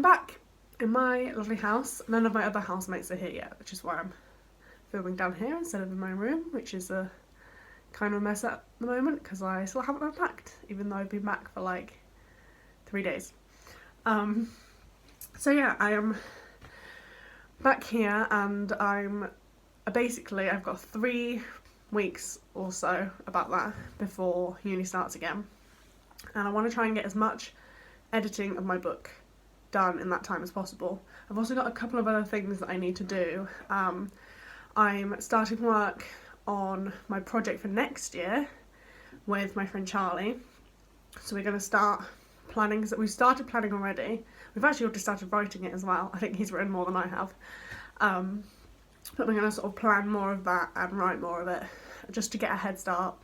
back in my lovely house. None of my other housemates are here yet, which is why I'm filming down here instead of in my room, which is a kind of a mess at the moment because I still haven't unpacked, even though I've been back for like 3 days. So yeah, I am back here and I've got 3 weeks or so about that before uni starts again, and I want to try and get as much editing of my book done in that time as possible. I've also got a couple of other things that I need to do. I'm starting work on my project for next year with my friend Charlie, so we're going to start planning. So we started planning already. We've actually already started writing it as well. I think he's written more than I have. But we're going to sort of plan more of that and write more of it just to get a head start.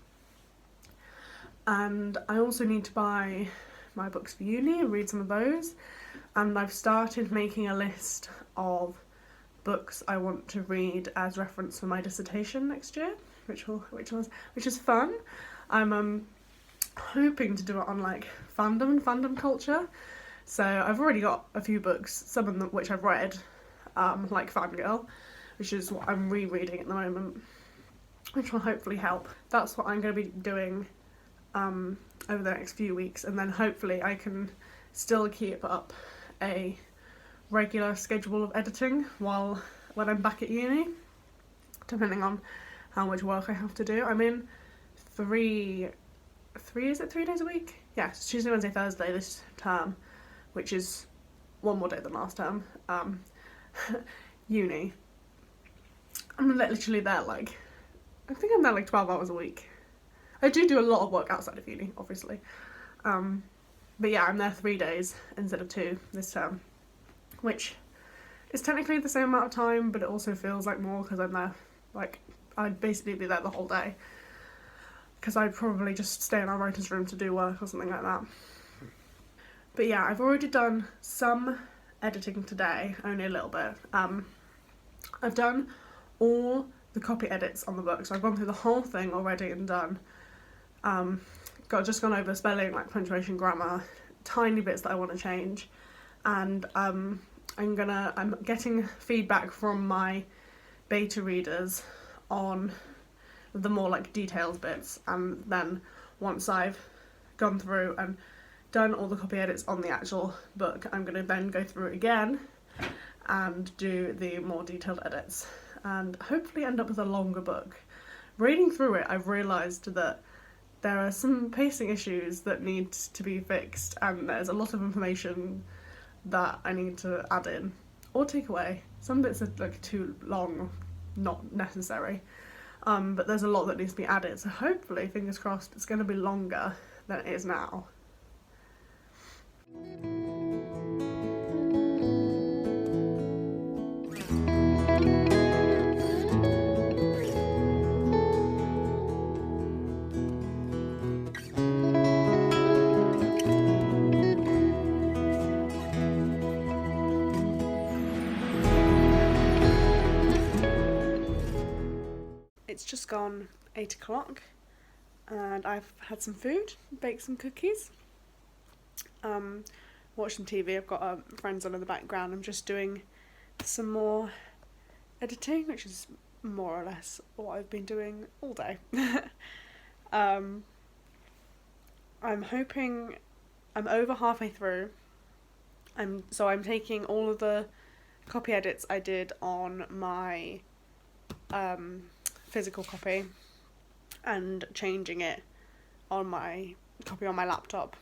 And I also need to buy my books for uni and read some of those. And I've started making a list of books I want to read as reference for my dissertation next year, which is fun. I'm hoping to do it on like fandom and fandom culture. So I've already got a few books, some of them which I've read, like Fangirl, which is what I'm rereading at the moment, which will hopefully help. That's what I'm going to be doing over the next few weeks, and then hopefully I can still keep up a regular schedule of editing when I'm back at uni, depending on how much work I have to do. I'm in 3 days a week? Yeah, it's Tuesday, Wednesday, Thursday this term, which is 1 more day than last term. Uni. I'm literally there I think I'm there like 12 hours a week. I do a lot of work outside of uni, obviously. But yeah, I'm there 3 days instead of 2 this term, which is technically the same amount of time, but it also feels like more because I'm there, I'd basically be there the whole day. Because I'd probably just stay in our writer's room to do work or something like that. But yeah, I've already done some editing today, only a little bit. I've done all the copy edits on the book, so I've gone through the whole thing already and done. Just gone over spelling, like punctuation, grammar, tiny bits that I want to change, and I'm getting feedback from my beta readers on the more like detailed bits, and then once I've gone through and done all the copy edits on the actual book, I'm going to then go through it again and do the more detailed edits and hopefully end up with a longer book. Reading through it, I've realised that there are some pacing issues that need to be fixed, and there's a lot of information that I need to add in or take away. Some bits are like too long, not necessary. But there's a lot that needs to be added, so hopefully, fingers crossed, it's going to be longer than it is now. It's just gone 8 o'clock and I've had some food, baked some cookies, watched some TV. I've got friends on in the background. I'm just doing some more editing, which is more or less what I've been doing all day. I'm hoping I'm over halfway through. I'm taking all of the copy edits I did on my physical copy and changing it on my copy on my laptop.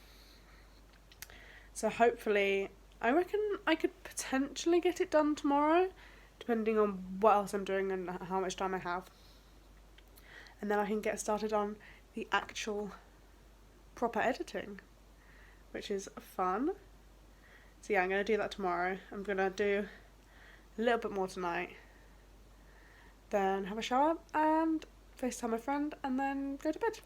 So hopefully, I reckon I could potentially get it done tomorrow, depending on what else I'm doing and how much time I have. And then I can get started on the actual proper editing, which is fun. So yeah, I'm going to do that tomorrow. I'm going to do a little bit more tonight, then have a shower and FaceTime my friend, and then go to bed.